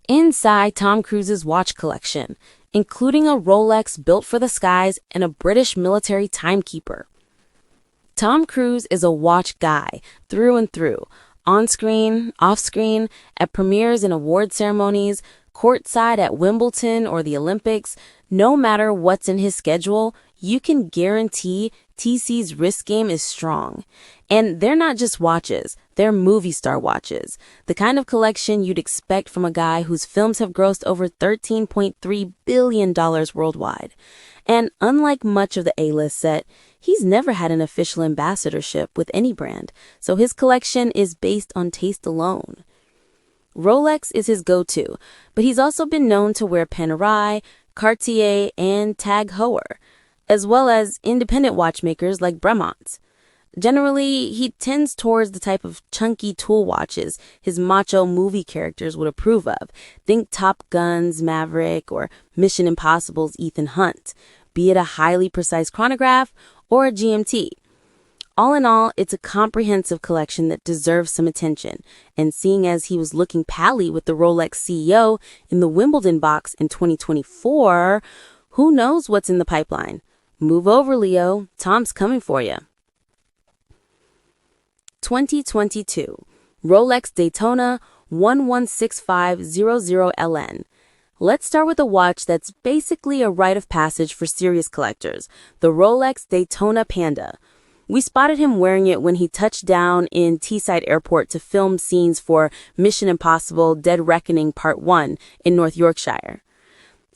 Inside Tom Cruise's watch collection, including a Rolex built for the skies and a British military timekeeper. Tom Cruise is a watch guy through and through, on-screen, off-screen, at premieres and award ceremonies, courtside at Wimbledon or the Olympics. No matter what's in his schedule, you can guarantee TC's wrist game is strong. And they're not just watches, they're movie star watches, the kind of collection you'd expect from a guy whose films have grossed over $13.3 billion worldwide. And unlike much of the A-list set, he's never had an official ambassadorship with any brand, so his collection is based on taste alone. Rolex is his go-to, but he's also been known to wear Panerai, Cartier, and Tag Heuer, as well as independent watchmakers like Bremont. Generally, he tends towards the type of chunky tool watches his macho movie characters would approve of. Think Top Gun's Maverick or Mission Impossible's Ethan Hunt, be it a highly precise chronograph or a GMT. All in all, it's a comprehensive collection that deserves some attention, and seeing as he was looking pally with the Rolex CEO in the Wimbledon box in 2024, who knows what's in the pipeline? Move over, Leo. Tom's coming for you. 2022 Rolex Daytona 116500LN. Let's start with a watch that's basically a rite of passage for serious collectors, the Rolex Daytona Panda. We spotted him wearing it when he touched down in Teesside Airport to film scenes for Mission Impossible Dead Reckoning Part 1 in North Yorkshire.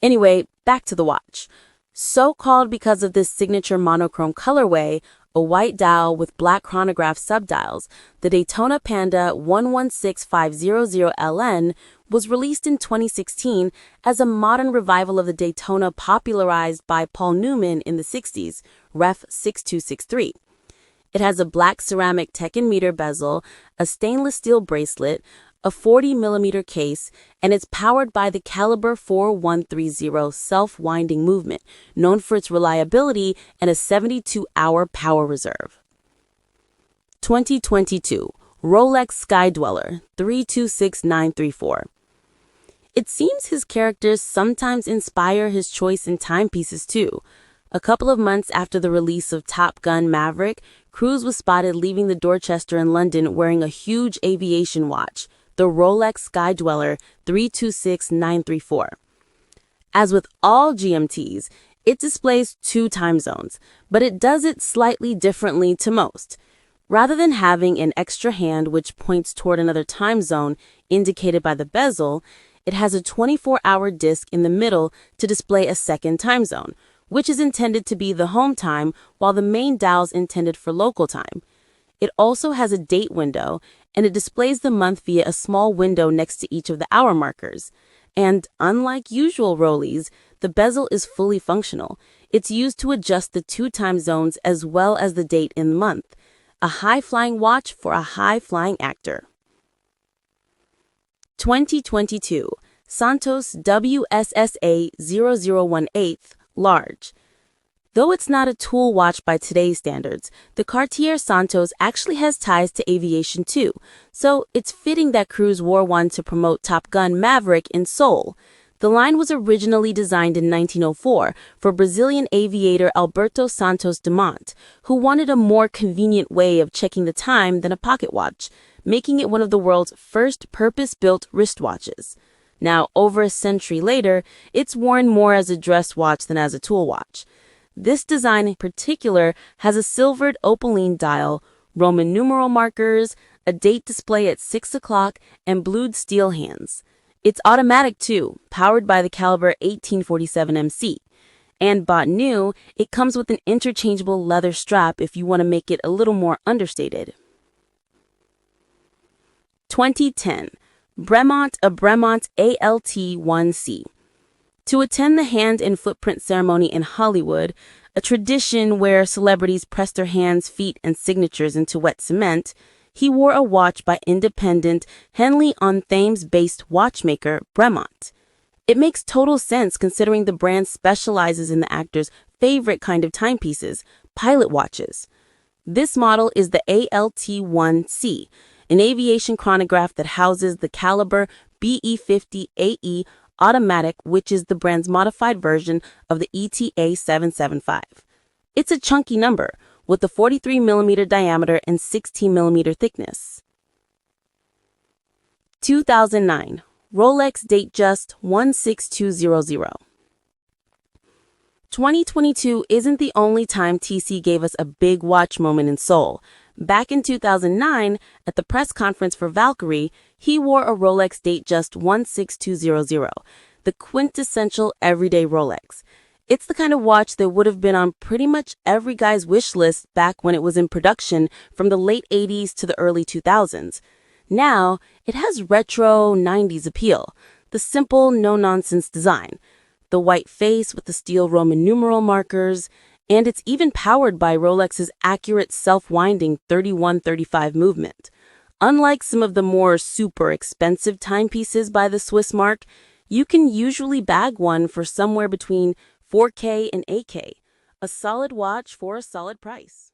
Anyway, back to the watch. So called because of this signature monochrome colorway, a white dial with black chronograph subdials, the Daytona Panda 116500LN was released in 2016 as a modern revival of the Daytona popularized by Paul Newman in the 60s, Ref 6263. It has a black ceramic Tekken meter bezel, a stainless steel bracelet, a 40mm case, and it's powered by the Caliber 4130 self-winding movement, known for its reliability and a 72-hour power reserve. 2022 Rolex Sky-Dweller 326934. It seems his characters sometimes inspire his choice in timepieces too. A couple of months after the release of Top Gun Maverick, Cruise was spotted leaving the Dorchester in London wearing a huge aviation watch, the Rolex Sky-Dweller 326934. As with all GMTs, it displays 2 time zones, but it does it slightly differently to most. Rather than having an extra hand which points toward another time zone indicated by the bezel, it has a 24-hour disc in the middle to display a second time zone, which is intended to be the home time while the main dial's intended for local time. It also has a date window, and it displays the month via a small window next to each of the hour markers. And unlike usual Rollies, the bezel is fully functional. It's used to adjust the 2 time zones as well as the date in the month. A high-flying watch for a high-flying actor. 2022 Santos WSSA 0018 Large. Though it's not a tool watch by today's standards, the Cartier Santos actually has ties to aviation too, so it's fitting that Cruise wore one to promote Top Gun Maverick in Seoul. The line was originally designed in 1904 for Brazilian aviator Alberto Santos Dumont, who wanted a more convenient way of checking the time than a pocket watch, making it one of the world's first purpose-built wristwatches. Now, over a century later, it's worn more as a dress watch than as a tool watch. This design in particular has a silvered opaline dial, Roman numeral markers, a date display at 6 o'clock, and blued steel hands. It's automatic too, powered by the Caliber 1847MC. And bought new, it comes with an interchangeable leather strap if you want to make it a little more understated. 2010 Bremont ALT1-C. To attend the hand and footprint ceremony in Hollywood, a tradition where celebrities press their hands, feet, and signatures into wet cement, he wore a watch by independent Henley-on-Thames-based watchmaker Bremont. It makes total sense considering the brand specializes in the actor's favorite kind of timepieces, pilot watches. This model is the ALT1-C, an aviation chronograph that houses the Caliber BE50 AE automatic, which is the brand's modified version of the ETA 775. It's a chunky number with a 43mm diameter and 16mm thickness. 2009 Rolex Datejust 16200. 2022 isn't the only time TC gave us a big watch moment in Seoul. Back in 2009, at the press conference for Valkyrie, he wore a Rolex Datejust 16200, the quintessential everyday Rolex. It's the kind of watch that would have been on pretty much every guy's wish list back when it was in production from the late 80s to the early 2000s. Now, it has retro 90s appeal, the simple, no-nonsense design, the white face with the steel Roman numeral markers, and it's even powered by Rolex's accurate self-winding 31-35 movement. Unlike some of the more super expensive timepieces by the Swiss mark, you can usually bag one for somewhere between $4K and $8K, a solid watch for a solid price.